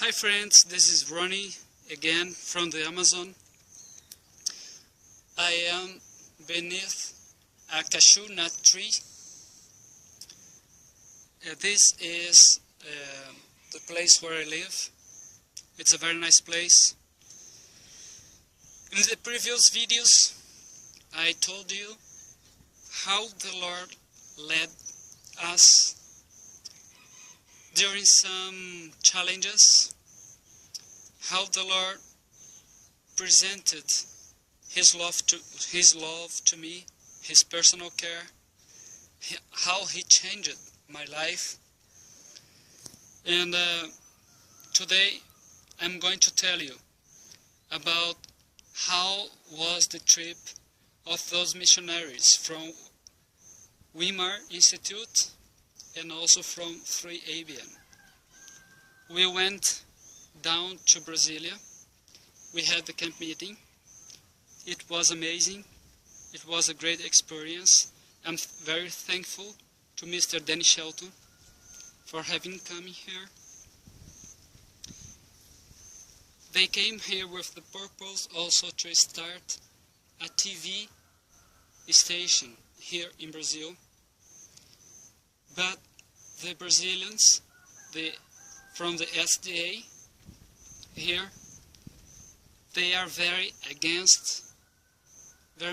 Hi friends, this is Ronnie again from the Amazon. I am beneath a cashew nut tree. This is the place where I live. It's a very nice place. In the previous videos I told you how the Lord led us during some challenges, how the Lord presented His love to me, His personal care, how He changed my life. And today I'm going to tell you about how was the trip of those missionaries from Weimar Institute and also from 3ABN. We went down to Brasilia. We had the camp meeting. It was amazing. It was a great experience. I'm very thankful to Mr. Danny Shelton for having come here. They came here with the purpose also to start a TV station here in Brazil. But the Brazilians, from the SDA here, they are very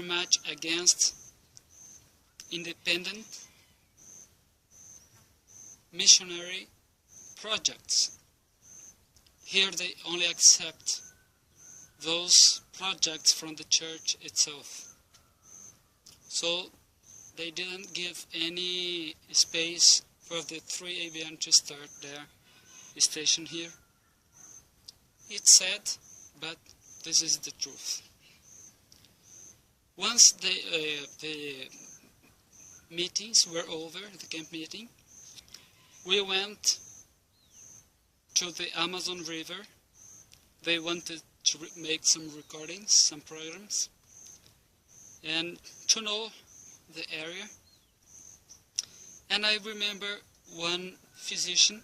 much against independent missionary projects. Here they only accept those projects from the church itself. So they didn't give any space for the 3ABN to start their station here. It's sad, but this is the truth. Once the meetings were over, the camp meeting, we went to the Amazon River. They wanted to make some recordings, some programs, and to know the area. And I remember one physician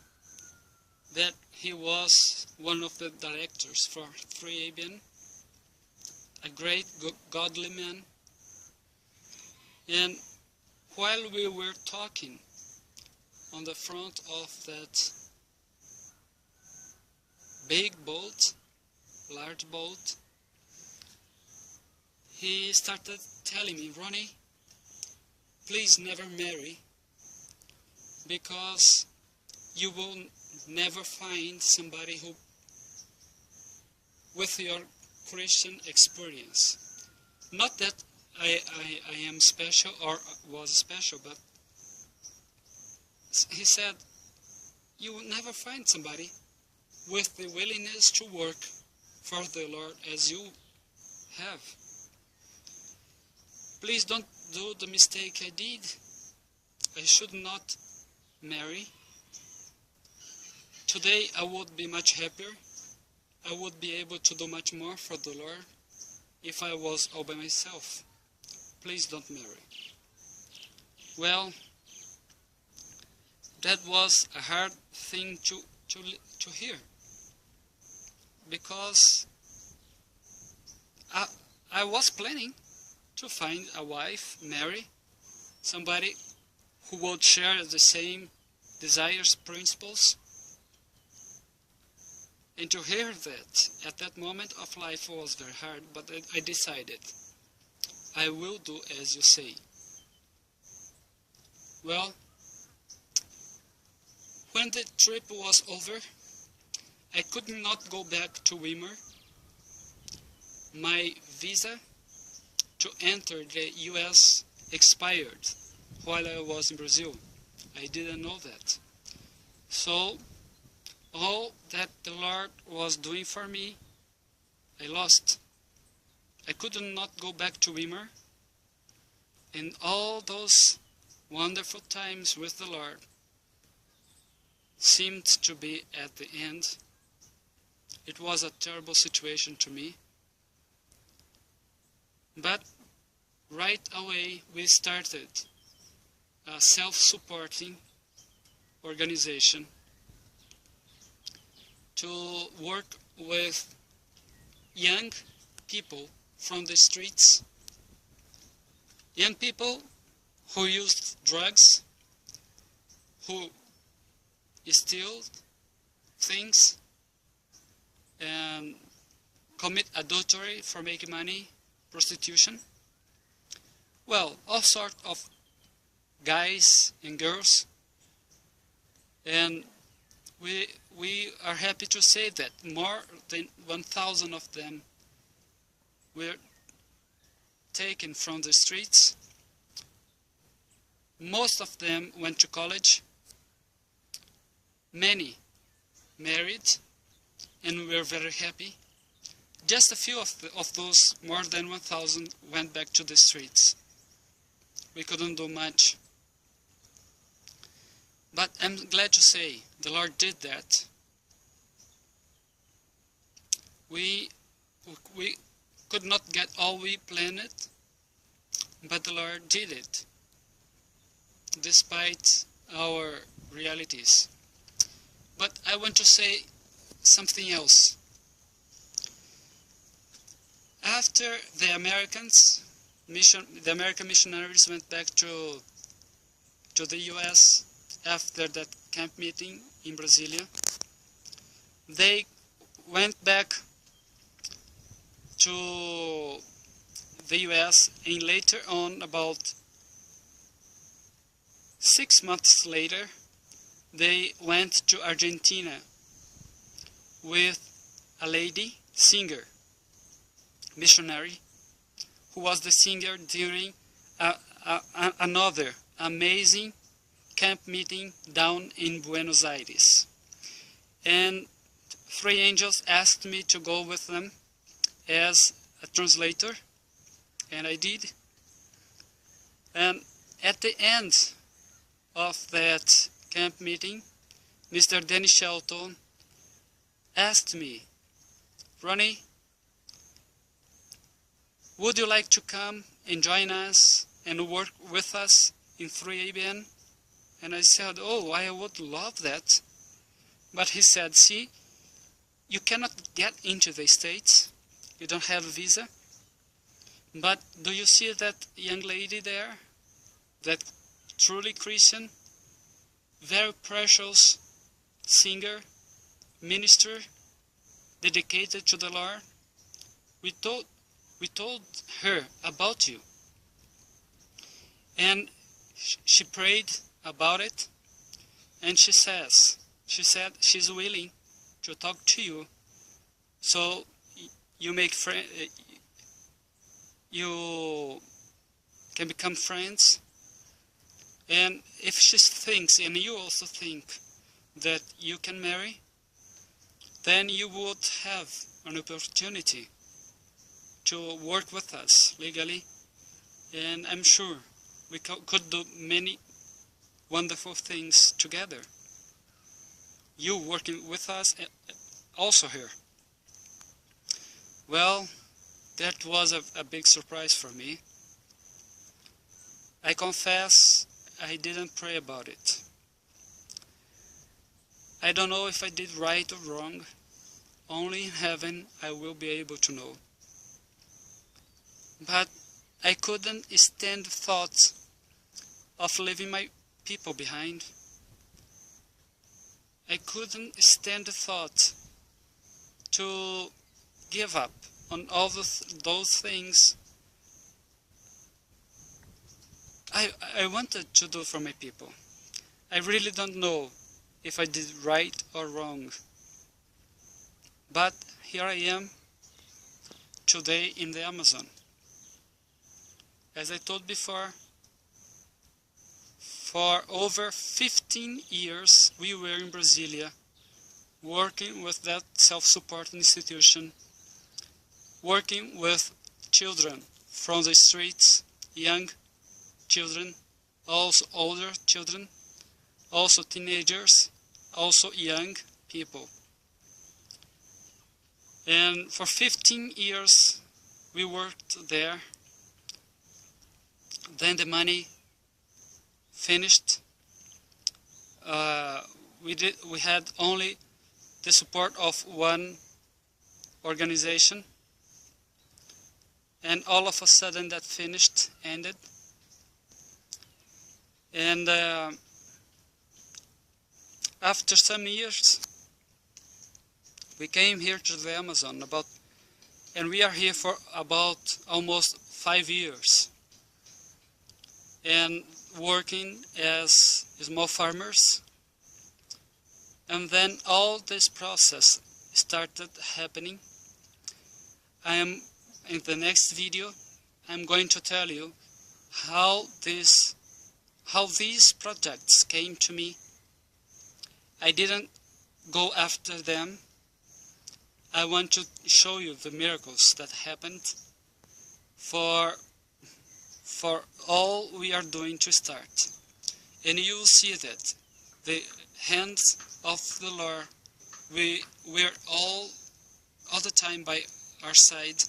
that he was one of the directors for 3ABN, a great godly man. And while we were talking on the front of that big boat, large boat, he started telling me, Ronnie, please never marry, because you will never find somebody who, with your Christian experience. Not that I am special or was special, but he said, you will never find somebody with the willingness to work for the Lord as you have. Please don't do the mistake I did. I should not marry. Today I would be much happier. I would be able to do much more for the Lord if I was all by myself. Please don't marry. Well, that was a hard thing to hear, because I was planning to find a wife, marry somebody who would share the same desires, principles. And to hear that at that moment of life was very hard, but I decided, I will do as you say. Well, when the trip was over, I could not go back to Weimar. My visa to enter the US expired while I was in Brazil. I didn't know that. So all that the Lord was doing for me, I lost. I could not go back to Weimar, and all those wonderful times with the Lord seemed to be at the end. It was a terrible situation to me. But right away we started a self-supporting organization to work with young people from the streets, young people who used drugs, who steal things and commit adultery for making money, prostitution. Well, all sorts of guys and girls. And we are happy to say that more than 1,000 of them were taken from the streets. Most of them went to college. Many married, and we were very happy. Just a few of those, more than 1,000, went back to the streets. We couldn't do much. But I'm glad to say the Lord did that. We could not get all we planned, but the Lord did it, despite our realities. But I want to say something else. After the American missionaries went back to the US after that camp meeting in Brasilia, they went back to the US, and later on, about 6 months later, they went to Argentina with a lady singer, missionary, who was the singer during another amazing camp meeting down in Buenos Aires. And 3 angels asked me to go with them as a translator, and I did. And at the end of that camp meeting, Mr. Danny Shelton asked me, "Ronnie, would you like to come and join us and work with us in 3ABN? And I said, "Oh, I would love that." But he said, "See, you cannot get into the States. You don't have a visa. But do you see that young lady there? That truly Christian, very precious singer, minister, dedicated to the Lord? We told her about you." And she prayed about it, and she said she's willing to talk to you, so you can become friends. And if she thinks, and you also think, that you can marry, then you would have an opportunity to work with us legally, and I'm sure we could do many wonderful things together. You working with us, also here. Well, that was a big surprise for me. I confess I didn't pray about it. I don't know if I did right or wrong. Only in heaven I will be able to know. But I couldn't stand the thought of leaving my people behind. I couldn't stand the thought to give up on all those things I wanted to do for my people. I really don't know if I did right or wrong. But here I am today in the Amazon. As I told before, for over 15 years we were in Brasilia, working with that self-support institution, working with children from the streets, young children, also older children, also teenagers, also young people. And for 15 years we worked there. Then the money finished. We had only the support of one organization, and all of a sudden that ended. And after some years, we came here to the Amazon and we are here for about almost 5 years, and working as small farmers. And then all this process started happening. In the next video, I'm going to tell you how these projects came to me. I didn't go after them. I want to show you the miracles that happened for all we are doing to start. And you will see that the hands of the Lord, we're all the time by our side.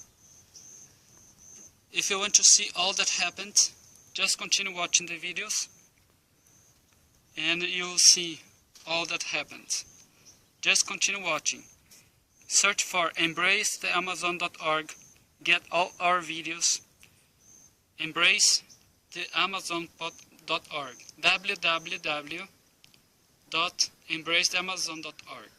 If you want to see all that happened, just continue watching the videos and you'll see all that happened. Just continue watching. Search for embracetheamazon.org. Get all our videos. Embracetheamazon.org. www.embracetheamazon.org.